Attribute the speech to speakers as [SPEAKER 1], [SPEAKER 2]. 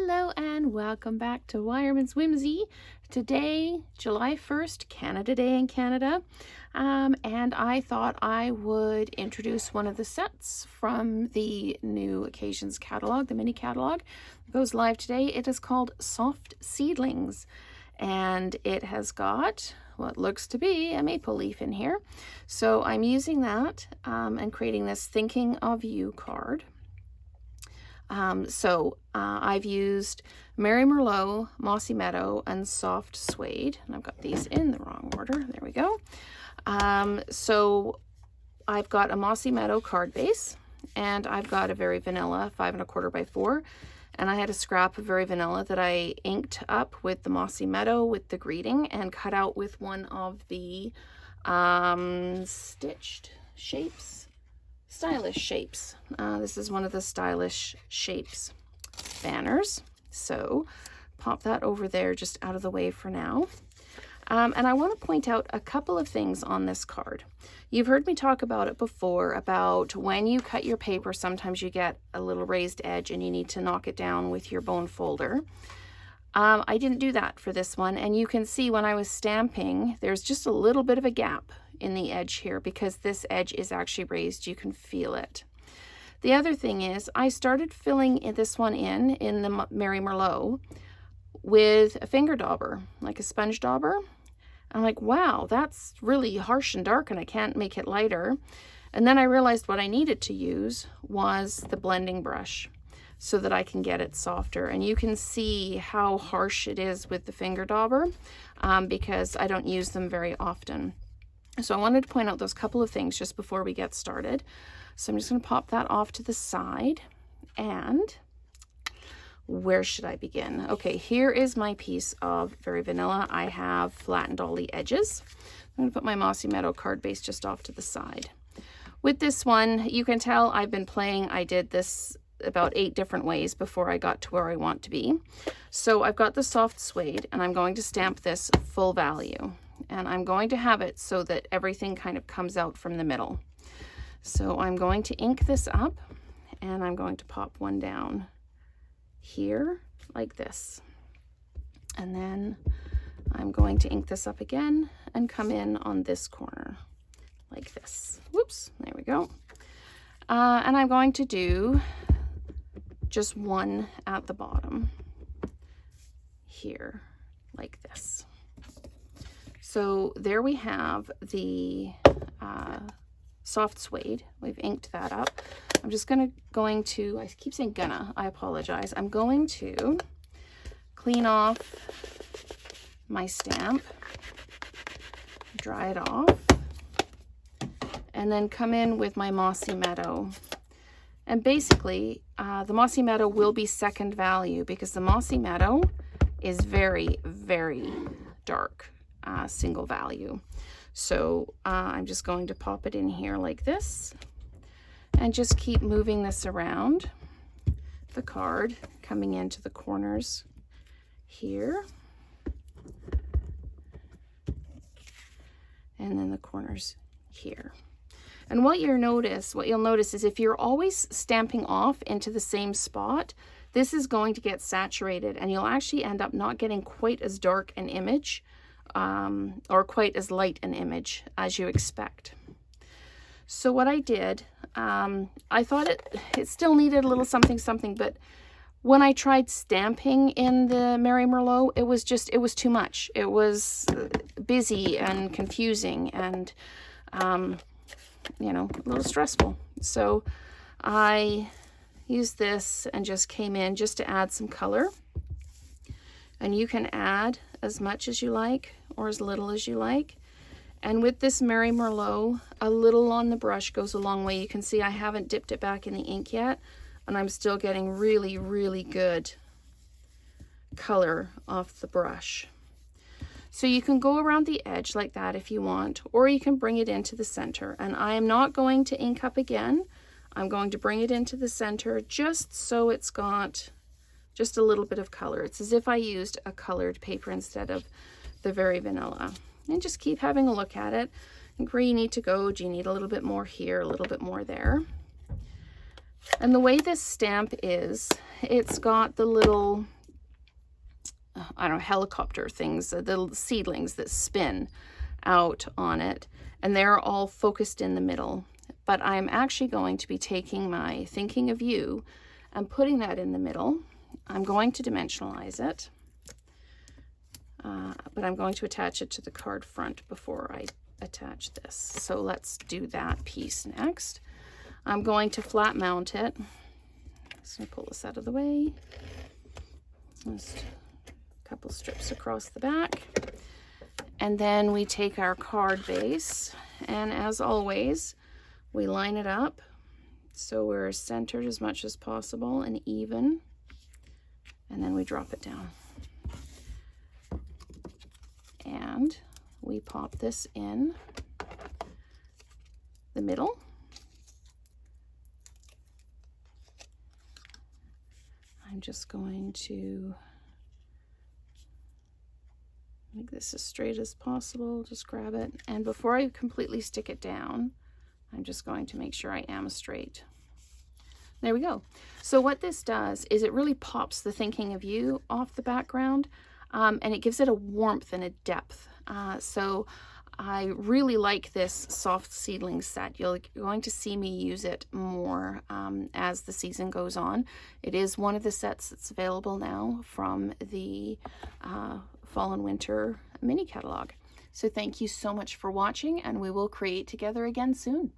[SPEAKER 1] Hello and welcome back to Wireman's Whimsy. Today, July 1st, Canada Day in Canada, and I thought I would introduce one of the sets from the new Occasions catalog, the mini catalog. It goes live today. It is called Soft Seedlings, and it has got what looks to be a maple leaf in here. So I'm using that and creating this Thinking of You card. I've used Mary Merlot, Mossy Meadow, and Soft Suede. And I've got these in the wrong order. There we go. So I've got a Mossy Meadow card base, and I've got a Very Vanilla 5 1/4 by 4. And I had a scrap of Very Vanilla that I inked up with the Mossy Meadow with the greeting and cut out with one of the stitched shapes. Stylish shapes. This is one of the stylish shapes banners. So pop that over there just out of the way for now. And I want to point out a couple of things on this card. You've heard me talk about it before, about when you cut your paper, sometimes you get a little raised edge and you need to knock it down with your bone folder. I didn't do that for this one, and you can see when I was stamping, there's just a little bit of a gap in the edge here because this edge is actually raised. You can feel it. The other thing is I started filling this one in the Mary Merlot with a finger dauber, like a sponge dauber. I'm like, wow, that's really harsh and dark and I can't make it lighter. And then I realized what I needed to use was the blending brush so that I can get it softer. And you can see how harsh it is with the finger dauber because I don't use them very often. So I wanted to point out those couple of things just before we get started. So I'm just going to pop that off to the side. And where should I begin? Okay, here is my piece of Very Vanilla. I have flattened all the edges. I'm going to put my Mossy Meadow card base just off to the side. With this one, you can tell I've been playing. I did this about 8 different ways before I got to where I want to be. So I've got the Soft Suede, and I'm going to stamp this full value. And I'm going to have it so that everything kind of comes out from the middle. So I'm going to ink this up, and I'm going to pop one down here like this. And then I'm going to ink this up again and come in on this corner like this. Whoops, there we go. And I'm going to do just one at the bottom here like this. So there we have the Soft Suede. We've inked that up. I'm just going to, I keep saying gonna, I apologize. I'm going to clean off my stamp, dry it off, and then come in with my Mossy Meadow. And basically, the Mossy Meadow will be second value because the Mossy Meadow is very, very dark. Single value. So I'm just going to pop it in here like this and just keep moving this around the card, coming into the corners here and then the corners here. And what you'll notice is if you're always stamping off into the same spot, this is going to get saturated and you'll actually end up not getting quite as dark an image or quite as light an image as you expect. So what I did, I thought it still needed a little something, but when I tried stamping in the Mary Merlot, it was too much. It was busy and confusing and, you know, a little stressful. So I used this and just came in just to add some color. And you can add as much as you like or as little as you like. And with this Mary Merlot, a little on the brush goes a long way. You can see I haven't dipped it back in the ink yet, and I'm still getting really, really good color off the brush. So you can go around the edge like that if you want, or you can bring it into the center. And I am not going to ink up again. I'm going to bring it into the center just so it's got just a little bit of color. It's as if I used a colored paper instead of the Very Vanilla. And just keep having a look at it. And where you need to go, do you need a little bit more here, a little bit more there? And the way this stamp is, it's got the little, I don't know, helicopter things, the little seedlings that spin out on it, and they're all focused in the middle. But I'm actually going to be taking my Thinking of You and putting that in the middle. I'm going to dimensionalize it, but I'm going to attach it to the card front before I attach this. So let's do that piece next. I'm going to flat mount it. Just going to pull this out of the way. Just a couple strips across the back. And then we take our card base, and as always, we line it up so we're centered as much as possible and even, and then we drop it down. And we pop this in the middle. I'm just going to make this as straight as possible. Just grab it, and before I completely stick it down, I'm just going to make sure I am straight. There we go. So what this does is it really pops the Thinking of You off the background, and it gives it a warmth and a depth. So I really like this soft seedling set. You're going to see me use it more as the season goes on. It is one of the sets that's available now from the Fall and Winter mini catalog. So thank you so much for watching, and we will create together again soon.